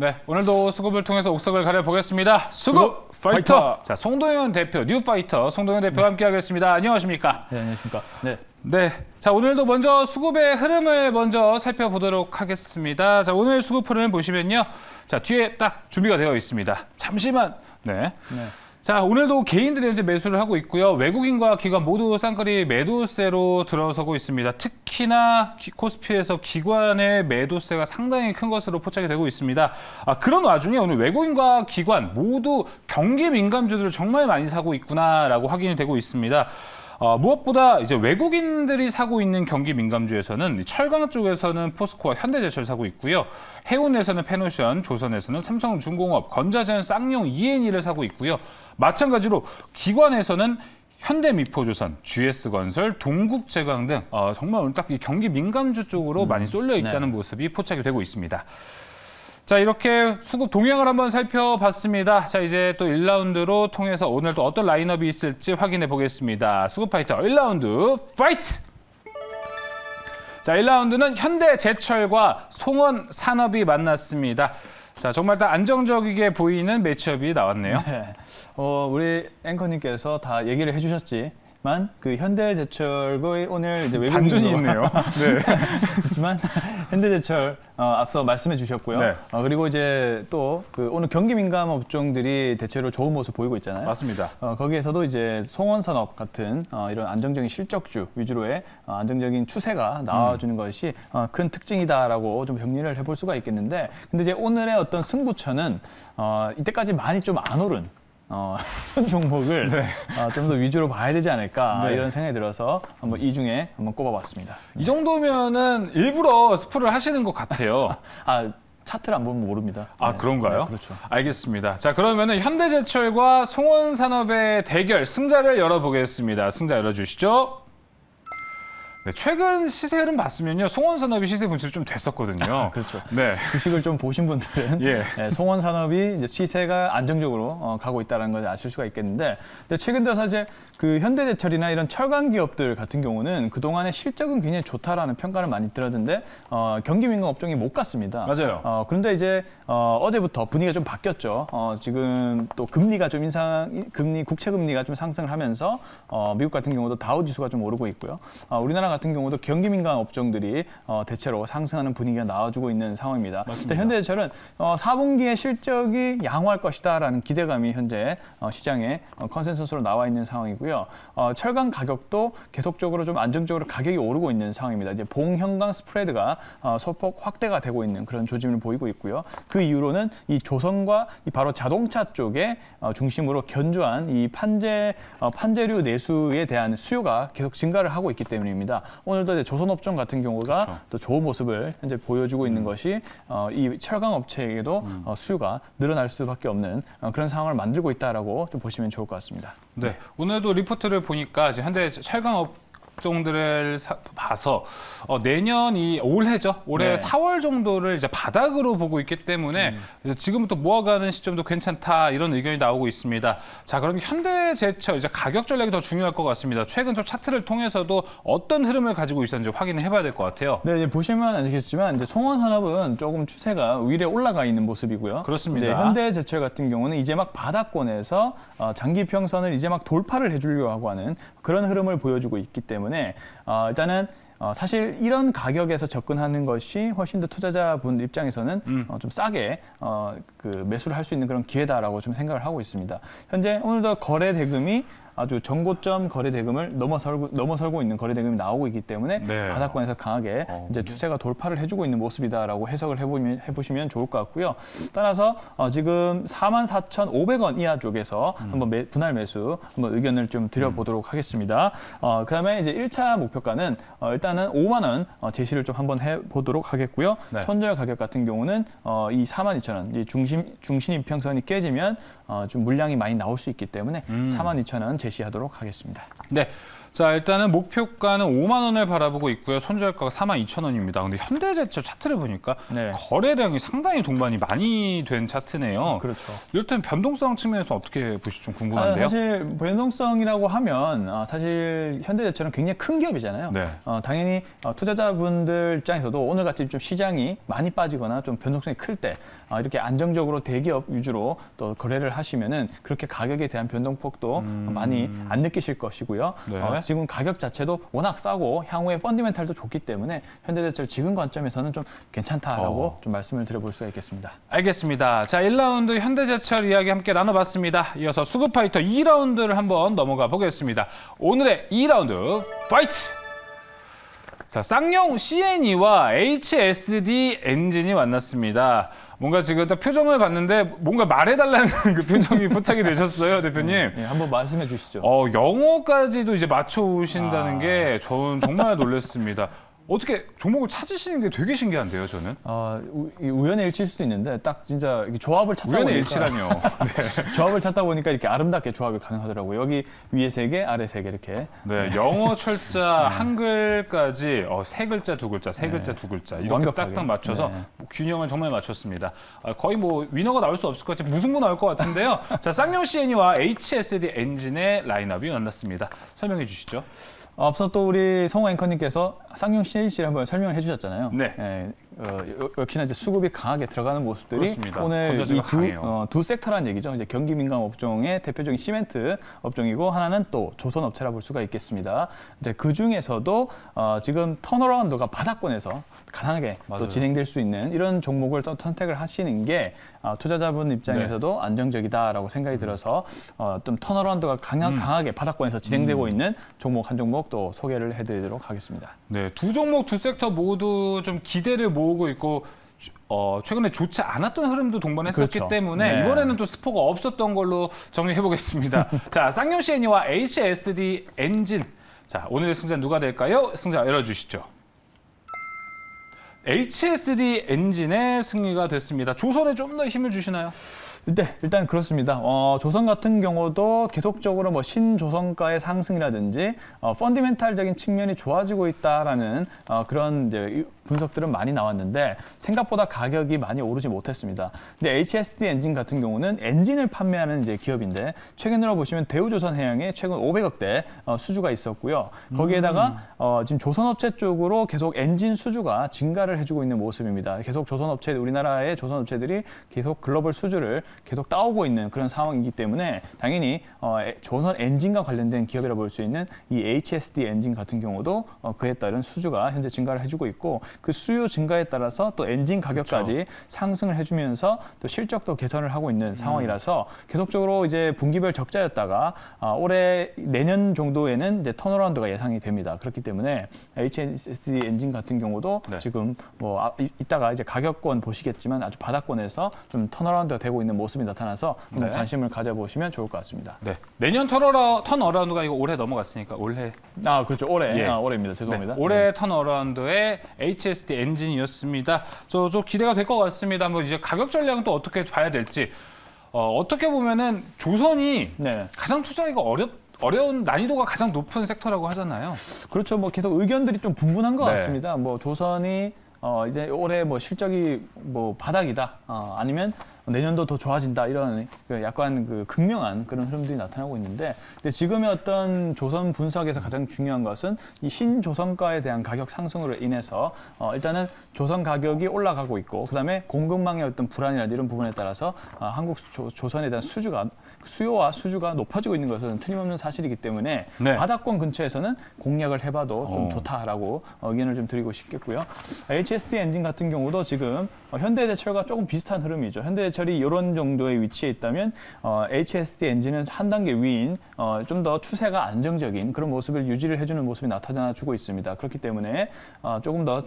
네, 오늘도 수급을 통해서 옥석을 가려보겠습니다. 수급 파이터! 자, 송동현 대표, 뉴파이터 송동현 대표와 함께하겠습니다. 안녕하십니까? 네, 안녕하십니까? 네. 자, 오늘도 먼저 수급의 흐름을 먼저 살펴보도록 하겠습니다. 자, 오늘 수급 흐름을 보시면요. 자, 뒤에 딱 준비가 되어 있습니다. 잠시만. 네. 자, 오늘도 개인들이 현재 매수를 하고 있고요. 외국인과 기관 모두 쌍끌이 매도세로 들어서고 있습니다. 특히나 코스피에서 기관의 매도세가 상당히 큰 것으로 포착이 되고 있습니다. 그런 와중에 오늘 외국인과 기관 모두 경기 민감주들을 정말 많이 사고 있구나라고 확인이 되고 있습니다. 무엇보다 이제 외국인들이 사고 있는 경기 민감주에서는 철강 쪽에서는 포스코와 현대제철 사고 있고요. 해운에서는 페노션, 조선에서는 삼성중공업, 건자재는 쌍용, ENE를 사고 있고요. 마찬가지로 기관에서는 현대미포조선, GS건설, 동국제강 등 정말 오늘 딱 이 경기 민감주 쪽으로 많이 쏠려 있다는 모습이 포착이 되고 있습니다. 자, 이렇게 수급 동향을 한번 살펴봤습니다. 자, 이제 또 1라운드로 통해서 오늘 또 어떤 라인업이 있을지 확인해 보겠습니다. 수급 파이터 1라운드 파이트! 자, 1라운드는 현대제철과 송원산업이 만났습니다. 자, 정말 다 안정적이게 보이는 매치업이 나왔네요. 네. 우리 앵커님께서 다 얘기를 해주셨지만 그 현대제철의 오늘 이제 외국인 반전이 있네요. 네. 그렇지만 현대제철 앞서 말씀해 주셨고요. 네. 그리고 이제 또 그 오늘 경기 민감 업종들이 대체로 좋은 모습 보이고 있잖아요. 맞습니다. 거기에서도 이제 송원산업 같은 이런 안정적인 실적주 위주로의 안정적인 추세가 나와주는 것이 큰 특징이다라고 좀 정리를 해볼 수가 있겠는데, 근데 이제 오늘의 어떤 승부처는 이때까지 많이 좀 안 오른 현 종목을 좀 더 위주로 봐야 되지 않을까 이런 생각이 들어서 한번 이 중에 한번 꼽아봤습니다. 이 정도면은 일부러 스포를 하시는 것 같아요. 차트를 안 보면 모릅니다. 그런가요? 네, 그렇죠. 알겠습니다. 자, 그러면은 현대제철과 송원산업의 대결 승자를 열어보겠습니다. 승자 열어주시죠. 네, 최근 시세 흐름 봤으면요, 송원산업이 시세 분출이 좀 됐었거든요. 그렇죠. 네. 주식을 좀 보신 분들은 네, 송원산업이 이제 시세가 안정적으로 가고 있다는 걸 아실 수가 있겠는데, 근데 최근 들어서 이제 그 현대제철이나 이런 철강 기업들 같은 경우는 그 동안의 실적은 굉장히 좋다라는 평가를 많이 들었는데 경기 민감 업종이 못 갔습니다. 맞아요. 그런데 이제 어제부터 분위기가 좀 바뀌었죠. 지금 또 금리가 좀 국채 금리가 좀 상승을 하면서 미국 같은 경우도 다우 지수가 좀 오르고 있고요. 우리나라 같은 경우도 경기 민감 업종들이 대체로 상승하는 분위기가 나와주고 있는 상황입니다. 맞습니다. 현대제철은 4분기에 실적이 양호할 것이다라는 기대감이 현재 시장에 컨센서스로 나와 있는 상황이고요. 철강 가격도 계속적으로 좀 안정적으로 가격이 오르고 있는 상황입니다. 이제 봉현강 스프레드가 소폭 확대가 되고 있는 그런 조짐을 보이고 있고요. 그 이후로는 이 조선과 이 바로 자동차 쪽에 중심으로 견조한 이 판재류 내수에 대한 수요가 계속 증가를 하고 있기 때문입니다. 오늘도 이제 조선업종 같은 경우가 또 좋은 모습을 현재 보여주고 있는 것이 이 철강 업체에게도 수요가 늘어날 수밖에 없는 그런 상황을 만들고 있다라고 좀 보시면 좋을 것 같습니다. 네, 오늘도 리포트를 보니까 이제 현대 철강 업종들을 봐서 내년 올해죠. 올해 4월 정도를 이제 바닥으로 보고 있기 때문에 지금부터 모아가는 시점도 괜찮다 이런 의견이 나오고 있습니다. 자, 그럼 현대제철 이제 가격 전략이 더 중요할 것 같습니다. 최근 저 차트를 통해서도 어떤 흐름을 가지고 있었는지 확인을 해봐야 될 것 같아요. 네, 이제 보시면 아시겠지만 이제 송원산업은 조금 추세가 위로 올라가 있는 모습이고요. 그렇습니다. 현대제철 같은 경우는 이제 막 바닥권에서 장기 평선을 이제 막 돌파를 해주려고 하고 하는 그런 흐름을 보여주고 있기 때문에 일단은 사실 이런 가격에서 접근하는 것이 훨씬 더 투자자분 입장에서는 좀 싸게 그 매수를 할 수 있는 그런 기회다라고 좀 생각을 하고 있습니다. 현재 오늘도 거래 대금이 아주 정고점 거래 대금을 넘어설고 있는 거래 대금이 나오고 있기 때문에 바닥권에서 강하게 이제 추세가 돌파를 해주고 있는 모습이다라고 해석을 해보시면 좋을 것 같고요. 따라서 지금 44,500원 이하 쪽에서 한번 분할 매수 한번 의견을 좀 드려보도록 하겠습니다. 그다음에 이제 1차 목표가는 일단은 5만 원 제시를 좀 한번 해보도록 하겠고요. 손절 가격 같은 경우는 이 42,000원, 이 중심 이평선이 깨지면 좀 물량이 많이 나올 수 있기 때문에 42,000원 제시하도록 하겠습니다. 네, 자, 일단은 목표가는 5만 원을 바라보고 있고요. 손절가가 4만 2천 원입니다. 근데 현대제철 차트를 보니까 네. 거래량이 상당히 동반이 많이 된 차트네요. 그렇죠. 이렇다면 변동성 측면에서 어떻게 보실지 좀 궁금한데요. 사실 변동성이라고 하면 사실 현대제철은 굉장히 큰 기업이잖아요. 네. 당연히 투자자분들 입장에서도 오늘같이 좀 시장이 많이 빠지거나 좀 변동성이 클 때 이렇게 안정적으로 대기업 위주로 또 거래를 하시면은 그렇게 가격에 대한 변동폭도 많이 안 느끼실 것이고요. 네. 지금 가격 자체도 워낙 싸고 향후에 펀디멘탈도 좋기 때문에 현대제철 지금 관점에서는 좀 괜찮다라고 좀 말씀을 드려볼 수가 있겠습니다. 알겠습니다. 자, 1라운드 현대제철 이야기 함께 나눠봤습니다. 이어서 수급파이터 2라운드를 한번 넘어가 보겠습니다. 오늘의 2라운드 파이트! 자, 쌍용 CNE와 HSD 엔진이 만났습니다. 뭔가 지금 딱 표정을 봤는데 뭔가 말해달라는 그 표정이 포착이 되셨어요, 대표님. 네, 한번 말씀해 주시죠. 영어까지도 이제 맞춰오신다는 게 저는 정말 놀랐습니다. 어떻게 종목을 찾으시는 게 되게 신기한데요, 저는. 우연의 일치일 수도 있는데 딱 진짜 조합을 찾다 우연의 보니까 일치라뇨. 네. 조합을 찾다 보니까 이렇게 아름답게 조합이 가능하더라고요. 여기 위에 3개, 아래 3개 이렇게. 네, 영어 철자 한글까지 세 글자, 두 글자, 세 글자, 두 글자 이렇게 완벽하게. 딱딱 맞춰서 균형을 정말 맞췄습니다. 거의 뭐 위너가 나올 수 없을 것 같지 무승부 나올 것 같은데요. 자, 쌍용 CNE와 HSD 엔진의 라인업이 만났습니다. 설명해 주시죠. 앞서 또 우리 성호 앵커님께서 쌍용 CNC를 한번 설명을 해주셨잖아요. 네. 역시나 이제 수급이 강하게 들어가는 모습들이 그렇습니다. 오늘 이 강해요. 두 섹터라는 얘기죠. 이제 경기 민감 업종의 대표적인 시멘트 업종이고 하나는 또 조선 업체라 볼 수가 있겠습니다. 이제 그 중에서도 지금 턴어라운드가 바닥권에서 강하게 맞아요. 또 진행될 수 있는 이런 종목을 또 선택을 하시는 게 투자자분 입장에서도 안정적이다라고 생각이 들어서 좀 턴어라운드가 강하게 바닥권에서 진행되고 있는 종목 한 종목 또 소개를 해드리도록 하겠습니다. 네, 두 종목 두 섹터 모두 좀 기대를 모으고 있고 최근에 좋지 않았던 흐름도 동반했었기 그렇죠. 때문에 네. 이번에는 또 스포가 없었던 걸로 정리해 보겠습니다. 자, 쌍용 CNE와 HSD 엔진. 자, 오늘의 승자 누가 될까요? 승자 열어주시죠. HSD 엔진의 승리가 됐습니다. 조선에 좀 더 힘을 주시나요? 네, 일단 그렇습니다. 조선 같은 경우도 계속적으로 뭐 신조선가의 상승이라든지 펀디멘탈적인 측면이 좋아지고 있다라는 그런 이제 분석들은 많이 나왔는데 생각보다 가격이 많이 오르지 못했습니다. 근데 HSD 엔진 같은 경우는 엔진을 판매하는 이제 기업인데 최근으로 보시면 대우조선해양에 최근 500억대 수주가 있었고요. 거기에다가 지금 조선업체 쪽으로 계속 엔진 수주가 증가를 해주고 있는 모습입니다. 계속 조선업체, 우리나라의 조선업체들이 계속 글로벌 수주를 계속 따오고 있는 그런 상황이기 때문에 당연히 조선 엔진과 관련된 기업이라 볼 수 있는 이 HSD 엔진 같은 경우도 그에 따른 수주가 현재 증가를 해주고 있고 그 수요 증가에 따라서 또 엔진 가격까지 그렇죠. 상승을 해주면서 또 실적도 개선을 하고 있는 상황이라서 계속적으로 이제 분기별 적자였다가 올해 내년 정도에는 이제 턴어라운드가 예상이 됩니다. 그렇기 때문에 HSD 엔진 같은 경우도 네. 지금 뭐 이따가 이제 가격권 보시겠지만 아주 바닥권에서 좀 턴어라운드가 되고 있는 모습이 나타나서 네. 관심을 가져보시면 좋을 것 같습니다. 네. 내년 턴어라운드가 이거 올해 넘어갔으니까 올해. 그렇죠. 올해. 예. 올해입니다. 죄송합니다. 네. 올해 턴어라운드의 HSD 엔진이었습니다. 저 기대가 될 것 같습니다. 한번 이제 가격 전략은 또 어떻게 봐야 될지. 어떻게 보면은 조선이 네. 가장 투자하기가 어려운 난이도가 가장 높은 섹터라고 하잖아요. 그렇죠. 뭐 계속 의견들이 좀 분분한 것 네. 같습니다. 뭐 조선이 이제 올해 뭐 실적이 뭐 바닥이다. 아니면 내년도 더 좋아진다 이런 약간 그 극명한 그런 흐름들이 나타나고 있는데 근데 지금의 어떤 조선 분석에서 가장 중요한 것은 이 신조선가에 대한 가격 상승으로 인해서 일단은 조선 가격이 올라가고 있고 그다음에 공급망의 어떤 불안이라든지 이런 부분에 따라서 한국 조선에 대한 수요와 수주가 높아지고 있는 것은 틀림없는 사실이기 때문에 네. 바닥권 근처에서는 공략을 해봐도 좀 좋다라고 의견을 좀 드리고 싶겠고요. HSD 엔진 같은 경우도 지금 현대제철과 조금 비슷한 흐름이죠. 현대제철이 이런 정도의 위치에 있다면 HSD 엔진은 한 단계 위인 좀 더 추세가 안정적인 그런 모습을 유지를 해주는 모습이 나타나주고 있습니다. 그렇기 때문에 조금 더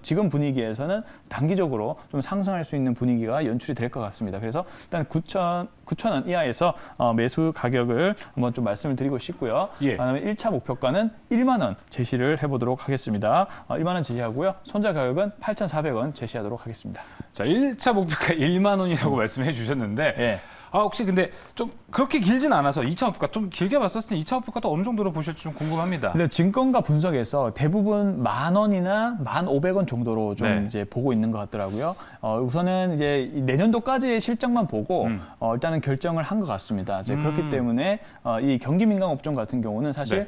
지금 분위기에서는 단기적으로 좀 상승할 수 있는 분위기가 연출이 될 것 같습니다. 그래서 일단 9,000원 이하에서 매수 가격을 한번 좀 말씀을 드리고 싶고요. 예. 그다음에 1차 목표가는 1만 원 제시를 해보도록 하겠습니다. 1만 원 제시하고요. 손절 가격은 8,400원 제시하도록 하겠습니다. 자, 1차 목표가 1만 원이라고 말씀해 주셨는데 예. 혹시 근데 좀 그렇게 길진 않아서 2차 목표가 좀 길게 봤었을 때 2차 목표가 또 어느 정도로 보실지 좀 궁금합니다. 근데 증권가 분석에서 대부분 10,000원이나 1,500원 정도로 좀 네. 이제 보고 있는 것 같더라고요. 우선은 이제 내년도까지의 실적만 보고 일단은 결정을 한 것 같습니다. 이제 그렇기 때문에 이 경기 민감 업종 같은 경우는 사실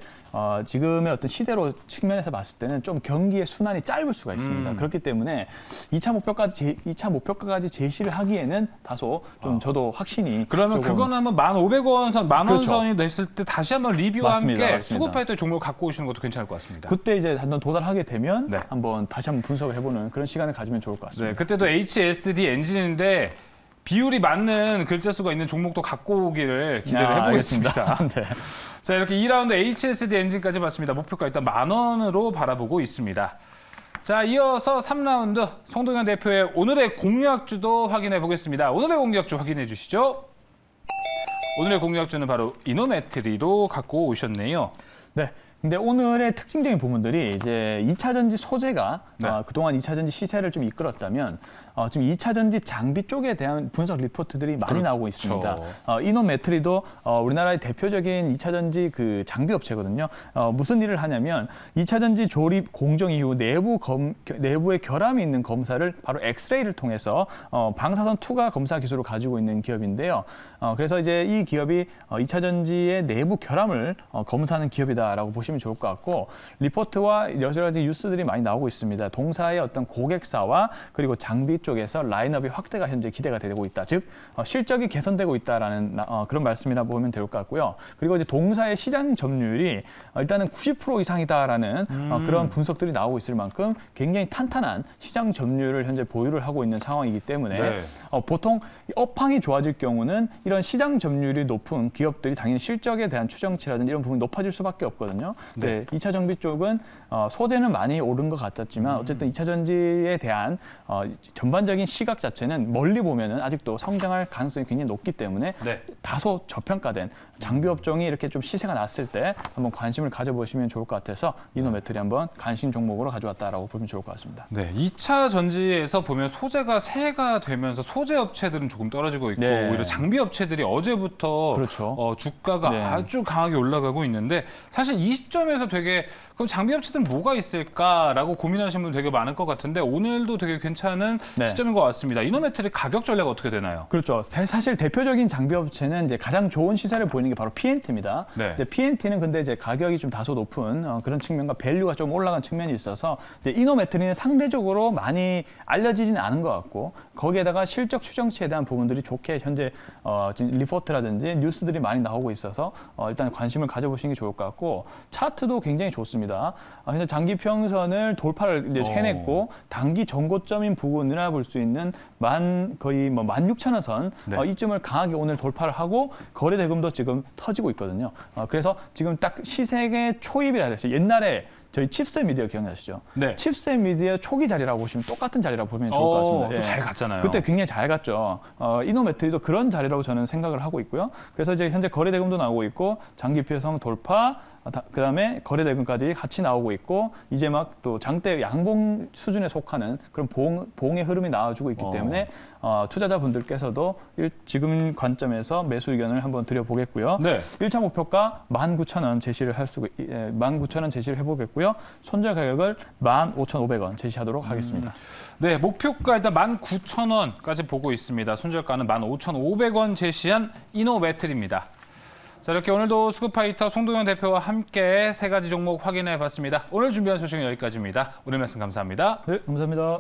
지금의 어떤 시대로 측면에서 봤을 때는 좀 경기의 순환이 짧을 수가 있습니다. 그렇기 때문에 2차 목표가까지 제시를 하기에는 다소 좀 저도 확신이 그러면 그거는 한번 1,500원 선, 10,000원 그렇죠. 선이 됐을 때 다시 한번 리뷰와 맞습니다. 함께 맞습니다. 수급파이터 종목을 갖고 오시는 것도 괜찮을 것 같습니다. 그때 이제 한번 도달하게 되면 네. 다시 한번 분석을 해보는 그런 시간을 가지면 좋을 것 같습니다. 네, 그때도 HSD 엔진인데 비율이 맞는 글자 수가 있는 종목도 갖고 오기를 기대를 해보겠습니다. 네. 자, 이렇게 2라운드 HSD 엔진까지 봤습니다. 목표가 일단 10,000원으로 바라보고 있습니다. 자, 이어서 3라운드 송동현 대표의 오늘의 공략주도 확인해 보겠습니다. 오늘의 공략주 확인해 주시죠. 오늘의 공략주는 바로 이노메트리로 갖고 오셨네요. 네. 근데 오늘의 특징적인 부분들이 이제 2차 전지 소재가 그동안 2차 전지 시세를 좀 이끌었다면 지금 2차 전지 장비 쪽에 대한 분석 리포트들이 많이 나오고 있습니다. 이노메트리도 우리나라의 대표적인 2차 전지 그 장비 업체거든요. 무슨 일을 하냐면 2차 전지 조립 공정 이후 내부에 결함이 있는 검사를 바로 엑스레이를 통해서 방사선 투과 검사 기술을 가지고 있는 기업인데요. 그래서 이제 이 기업이 2차 전지의 내부 결함을 검사하는 기업이다라고 보시면 좋을 것 같고, 리포트와 여러 가지 뉴스들이 많이 나오고 있습니다. 동사의 어떤 고객사와 그리고 장비 쪽에서 라인업이 확대가 현재 기대가 되고 있다. 즉 실적이 개선되고 있다라는 그런 말씀이라 보면 될 것 같고요. 그리고 이제 동사의 시장 점유율이 일단은 90% 이상이다라는 그런 분석들이 나오고 있을 만큼 굉장히 탄탄한 시장 점유율을 현재 보유를 하고 있는 상황이기 때문에 보통 업황이 좋아질 경우는 이런 시장 점유율이 높은 기업들이 당연히 실적에 대한 추정치라든지 이런 부분이 높아질 수밖에 없거든요. 네. 2차 전비 쪽은 소재는 많이 오른 것 같았지만 어쨌든 2차 전지에 대한 전반적인 시각 자체는 멀리 보면은 아직도 성장할 가능성이 굉장히 높기 때문에 다소 저평가된 장비 업종이 이렇게 좀 시세가 났을 때 한번 관심을 가져보시면 좋을 것 같아서 이노메트리 한번 관심 종목으로 가져왔다라고 보면 좋을 것 같습니다. 네, 2차 전지에서 보면 소재가 새해가 되면서 소재 업체들은 조금 떨어지고 있고 오히려 장비 업체들이 어제부터 주가가 아주 강하게 올라가고 있는데 사실 이 시점에서 되게 그럼 장비 업체들은 뭐가 있을까라고 고민하시는 분 되게 많을 것 같은데 오늘도 되게 괜찮은 시점인 것 같습니다. 이노메트리 가격 전략 어떻게 되나요? 그렇죠. 사실 대표적인 장비 업체는 이제 가장 좋은 시세를 보이는 게 바로 PNT입니다. PNT는 근데 이제 가격이 좀 다소 높은 그런 측면과 밸류가 좀 올라간 측면이 있어서 이제 이노메트리는 상대적으로 많이 알려지지는 않은 것 같고 거기에다가 실적 추정치에 대한 부분들이 좋게 현재 지금 리포트라든지 뉴스들이 많이 나오고 있어서 일단 관심을 가져보시는 게 좋을 것 같고 차트도 굉장히 좋습니다. 현재 장기 평선을 돌파를 이제 해냈고 단기 전고점인 부근이라 볼 수 있는 거의 16,000원 선 이쯤을 강하게 오늘 돌파를 하고 거래 대금도 지금 터지고 있거든요. 그래서 지금 딱 시세의 초입이라 해야 되죠. 옛날에 저희 칩셋 미디어 기억나시죠? 칩셋 미디어 초기 자리라고 보시면 똑같은 자리라고 보면 좋을 것 같습니다. 또 잘 갔잖아요. 그때 굉장히 잘 갔죠. 이노메트리도 그런 자리라고 저는 생각을 하고 있고요. 그래서 이제 현재 거래 대금도 나오고 있고 장기 평선 돌파, 그다음에 거래 대금까지 같이 나오고 있고 이제 막 또 장대 양봉 수준에 속하는 그런 봉의 흐름이 나와주고 있기 때문에 투자자분들께서도 지금 관점에서 매수 의견을 한번 드려보겠고요. 1차 목표가 19,000원 제시를 19,000원 제시를 해보겠고요. 손절 가격을 15,500원 제시하도록 하겠습니다. 네, 목표가 일단 19,000원까지 보고 있습니다. 손절가는 15,500원 제시한 이노메트리입니다. 자, 이렇게 오늘도 수급파이터 송동현 대표와 함께 세 가지 종목 확인해 봤습니다. 오늘 준비한 소식은 여기까지입니다. 오늘 말씀 감사합니다. 네, 감사합니다.